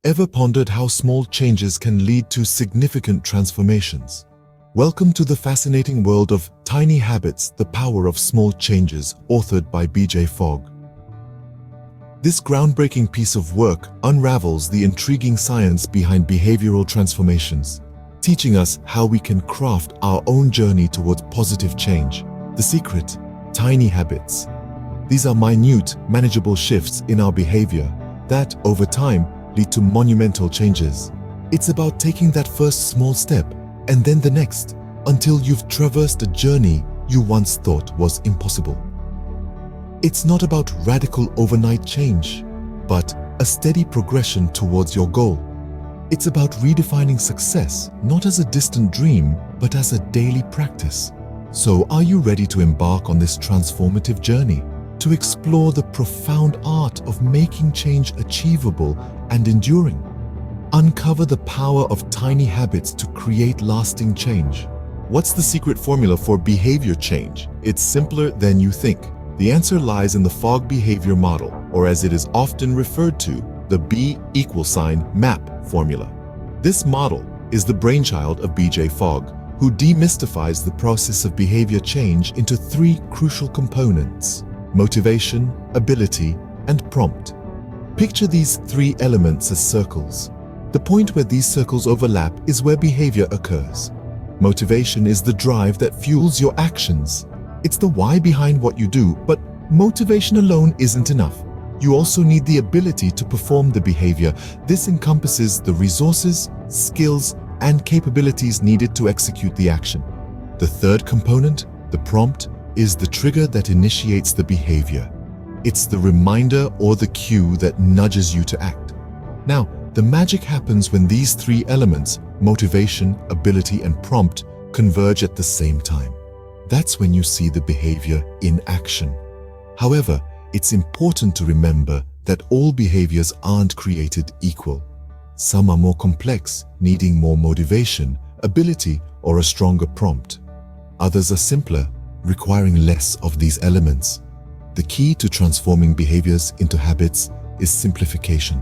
Ever pondered how small changes can lead to significant transformations? Welcome to the fascinating world of Tiny Habits, the Power of Small Changes, authored by BJ Fogg. This groundbreaking piece of work unravels the intriguing science behind behavioral transformations, teaching us how we can craft our own journey towards positive change. The secret: tiny habits. These are minute, manageable shifts in our behavior that, over time, lead to monumental changes. It's about taking that first small step and then the next, until you've traversed a journey you once thought was impossible. It's not about radical overnight change, but a steady progression towards your goal. It's about redefining success not as a distant dream, but as a daily practice. So, are you ready to embark on this transformative journey? To explore the profound art of making change achievable and enduring? Uncover the power of tiny habits to create lasting change. What's the secret formula for behavior change? It's simpler than you think. The answer lies in the Fogg behavior model, or as it is often referred to, the B=MAP formula. This model is the brainchild of BJ Fogg, who demystifies the process of behavior change into three crucial components: motivation, ability, and prompt. Picture these three elements as circles. The point where these circles overlap is where behavior occurs. Motivation is the drive that fuels your actions. It's the why behind what you do, but motivation alone isn't enough. You also need the ability to perform the behavior. This encompasses the resources, skills, and capabilities needed to execute the action. The third component, the prompt, is the trigger that initiates the behavior. It's the reminder or the cue that nudges you to act. Now, the magic happens when these three elements, motivation, ability, and prompt, converge at the same time. That's when you see the behavior in action. However, it's important to remember that all behaviors aren't created equal. Some are more complex, needing more motivation, ability, or a stronger prompt. Others are simpler, requiring less of these elements. The key to transforming behaviors into habits is simplification.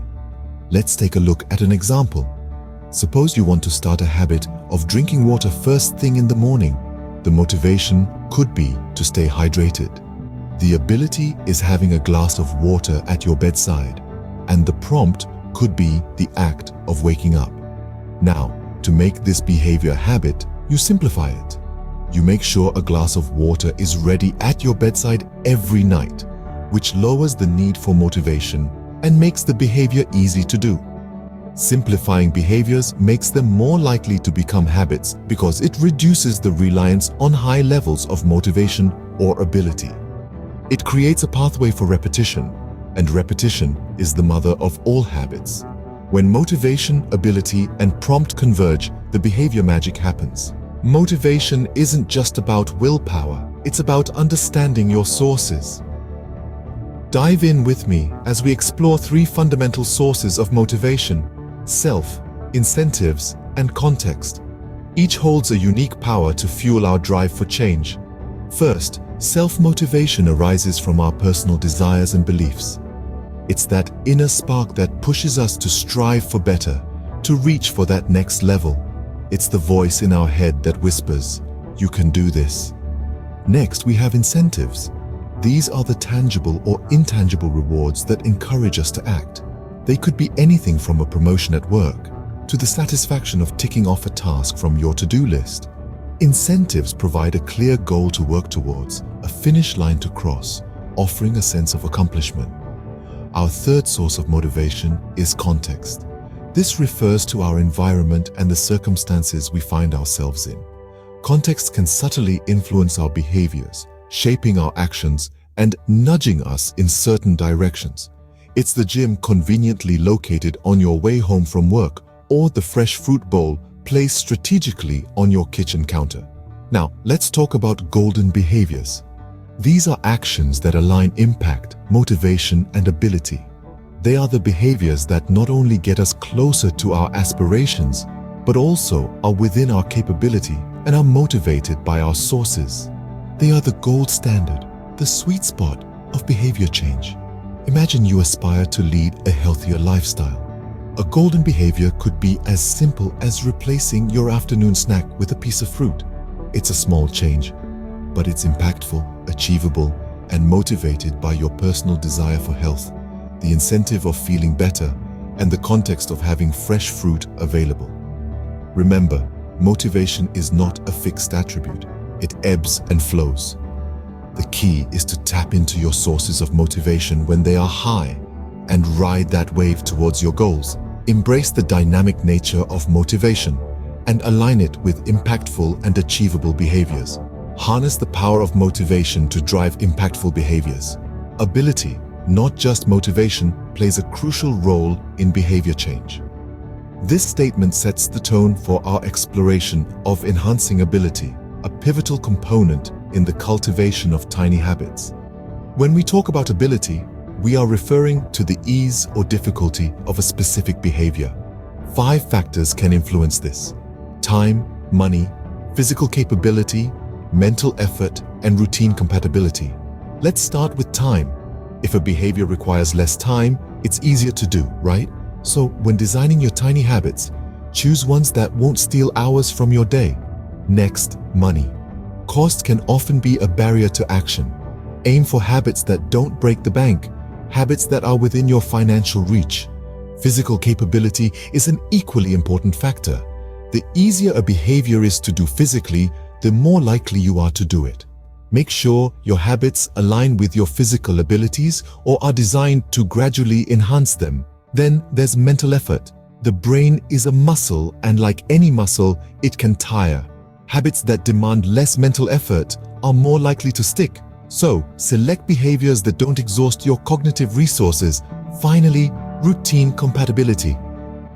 Let's take a look at an example. Suppose you want to start a habit of drinking water first thing in the morning. The motivation could be to stay hydrated. The ability is having a glass of water at your bedside, and the prompt could be the act of waking up. Now, to make this behavior a habit, you simplify it. You make sure a glass of water is ready at your bedside every night, which lowers the need for motivation and makes the behavior easy to do. Simplifying behaviors makes them more likely to become habits because it reduces the reliance on high levels of motivation or ability. It creates a pathway for repetition, and repetition is the mother of all habits. When motivation, ability, and prompt converge, the behavior magic happens. Motivation isn't just about willpower, it's about understanding your sources. Dive in with me as we explore three fundamental sources of motivation: self, incentives, and context. Each holds a unique power to fuel our drive for change. First, self-motivation arises from our personal desires and beliefs. It's that inner spark that pushes us to strive for better, to reach for that next level. It's the voice in our head that whispers, "You can do this." Next, we have incentives. These are the tangible or intangible rewards that encourage us to act. They could be anything from a promotion at work to the satisfaction of ticking off a task from your to-do list. Incentives provide a clear goal to work towards, a finish line to cross, offering a sense of accomplishment. Our third source of motivation is context. This refers to our environment and the circumstances we find ourselves in. Context can subtly influence our behaviors, shaping our actions and nudging us in certain directions. It's the gym conveniently located on your way home from work, or the fresh fruit bowl placed strategically on your kitchen counter. Now, let's talk about golden behaviors. These are actions that align impact, motivation, and ability. They are the behaviors that not only get us closer to our aspirations, but also are within our capability and are motivated by our sources. They are the gold standard, the sweet spot of behavior change. Imagine you aspire to lead a healthier lifestyle. A golden behavior could be as simple as replacing your afternoon snack with a piece of fruit. It's a small change, but it's impactful, achievable, and motivated by your personal desire for health, the incentive of feeling better, and the context of having fresh fruit available. Remember, motivation is not a fixed attribute. It ebbs and flows. The key is to tap into your sources of motivation when they are high and ride that wave towards your goals. Embrace the dynamic nature of motivation and align it with impactful and achievable behaviors. Harness the power of motivation to drive impactful behaviors. Ability, not just motivation, plays a crucial role in behavior change. This statement sets the tone for our exploration of enhancing ability, a pivotal component in the cultivation of tiny habits. When we talk about ability, we are referring to the ease or difficulty of a specific behavior. 5 factors can influence this: time, money, physical capability, mental effort, and routine compatibility. Let's start with time. If a behavior requires less time, it's easier to do, right? So when designing your tiny habits, choose ones that won't steal hours from your day. Next, money. Cost can often be a barrier to action. Aim for habits that don't break the bank, habits that are within your financial reach. Physical capability is an equally important factor. The easier a behavior is to do physically, the more likely you are to do it. Make sure your habits align with your physical abilities or are designed to gradually enhance them. Then there's mental effort. The brain is a muscle, and like any muscle, it can tire. Habits that demand less mental effort are more likely to stick. So, select behaviors that don't exhaust your cognitive resources. Finally, routine compatibility.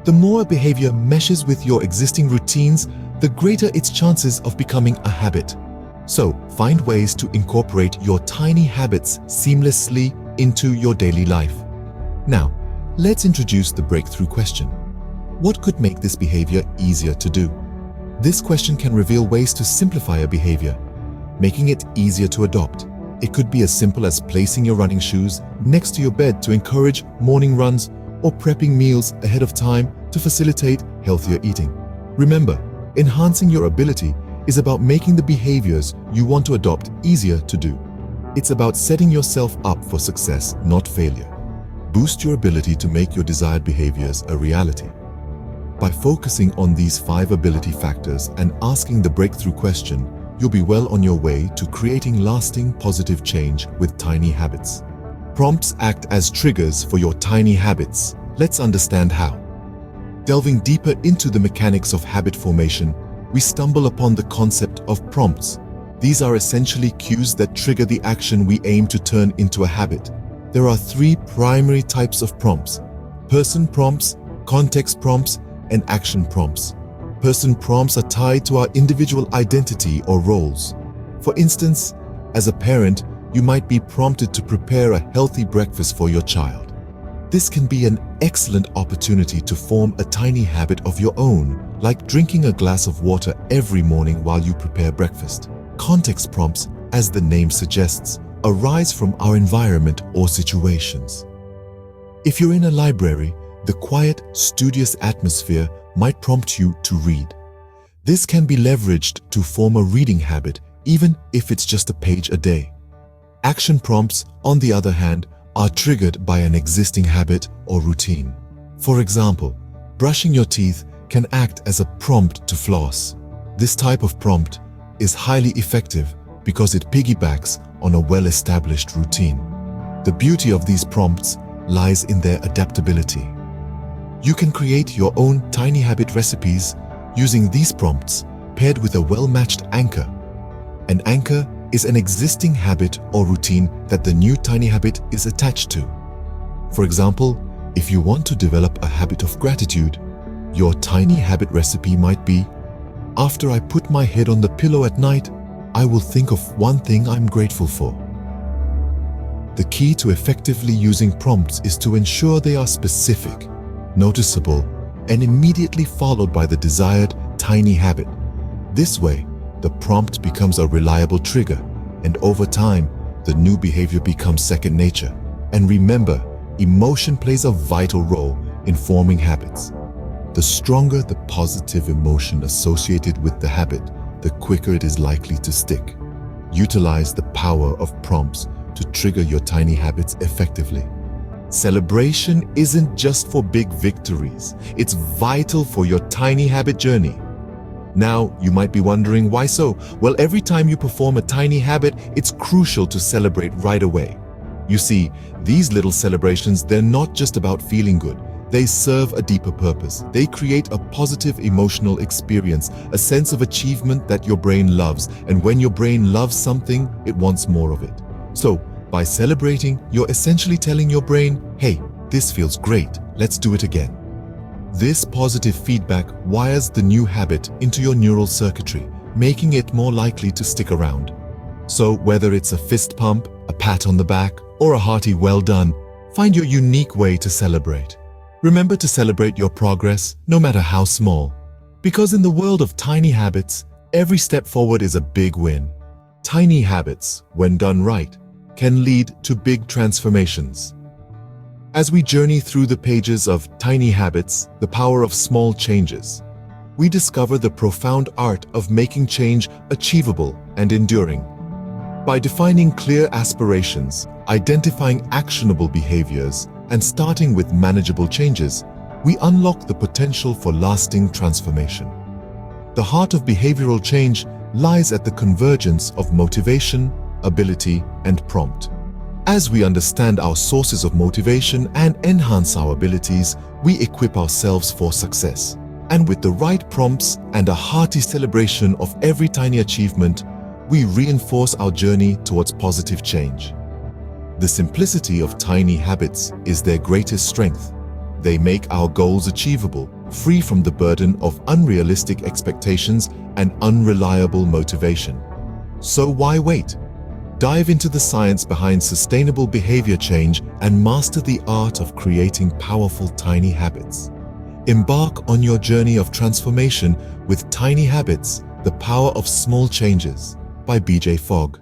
The more a behavior meshes with your existing routines, the greater its chances of becoming a habit. So, find ways to incorporate your tiny habits seamlessly into your daily life. Now, let's introduce the breakthrough question. What could make this behavior easier to do? This question can reveal ways to simplify a behavior, making it easier to adopt. It could be as simple as placing your running shoes next to your bed to encourage morning runs, or prepping meals ahead of time to facilitate healthier eating. Remember, enhancing your ability is about making the behaviors you want to adopt easier to do. It's about setting yourself up for success, not failure. Boost your ability to make your desired behaviors a reality. By focusing on these 5 ability factors and asking the breakthrough question, you'll be well on your way to creating lasting positive change with tiny habits. Prompts act as triggers for your tiny habits. Let's understand how. Delving deeper into the mechanics of habit formation, we stumble upon the concept of prompts. These are essentially cues that trigger the action we aim to turn into a habit. There are 3 primary types of prompts: person prompts, context prompts, and action prompts. Person prompts are tied to our individual identity or roles. For instance, as a parent, you might be prompted to prepare a healthy breakfast for your child. This can be an excellent opportunity to form a tiny habit of your own, like drinking a glass of water every morning while you prepare breakfast. Context prompts, as the name suggests, arise from our environment or situations. If you're in a library, the quiet, studious atmosphere might prompt you to read. This can be leveraged to form a reading habit, even if it's just a page a day. Action prompts, on the other hand, are triggered by an existing habit or routine. For example, brushing your teeth can act as a prompt to floss. This type of prompt is highly effective because it piggybacks on a well-established routine. The beauty of these prompts lies in their adaptability. You can create your own tiny habit recipes using these prompts paired with a well-matched anchor. An anchor is an existing habit or routine that the new tiny habit is attached to. For example, if you want to develop a habit of gratitude, your tiny habit recipe might be, after I put my head on the pillow at night, I will think of one thing I'm grateful for. The key to effectively using prompts is to ensure they are specific, noticeable, and immediately followed by the desired tiny habit. This way, the prompt becomes a reliable trigger, and over time, the new behavior becomes second nature. And remember, emotion plays a vital role in forming habits. The stronger the positive emotion associated with the habit, the quicker it is likely to stick. Utilize the power of prompts to trigger your tiny habits effectively. Celebration isn't just for big victories. It's vital for your tiny habit journey. Now, you might be wondering, why so? Well, every time you perform a tiny habit, it's crucial to celebrate right away. You see, these little celebrations, they're not just about feeling good. They serve a deeper purpose. They create a positive emotional experience, a sense of achievement that your brain loves. And when your brain loves something, it wants more of it. So, by celebrating, you're essentially telling your brain, hey, this feels great, let's do it again. This positive feedback wires the new habit into your neural circuitry, making it more likely to stick around. So whether it's a fist pump, a pat on the back, or a hearty well done, find your unique way to celebrate. Remember to celebrate your progress, no matter how small. Because in the world of tiny habits, every step forward is a big win. Tiny habits, when done right, can lead to big transformations. As we journey through the pages of Tiny Habits, the Power of Small Changes, we discover the profound art of making change achievable and enduring. By defining clear aspirations, identifying actionable behaviors, and starting with manageable changes, we unlock the potential for lasting transformation. The heart of behavioral change lies at the convergence of motivation, ability, and prompt. As we understand our sources of motivation and enhance our abilities, we equip ourselves for success. And with the right prompts and a hearty celebration of every tiny achievement, we reinforce our journey towards positive change. The simplicity of tiny habits is their greatest strength. They make our goals achievable, free from the burden of unrealistic expectations and unreliable motivation. So why wait? Dive into the science behind sustainable behavior change and master the art of creating powerful tiny habits. Embark on your journey of transformation with Tiny Habits, the Power of Small Changes by BJ Fogg.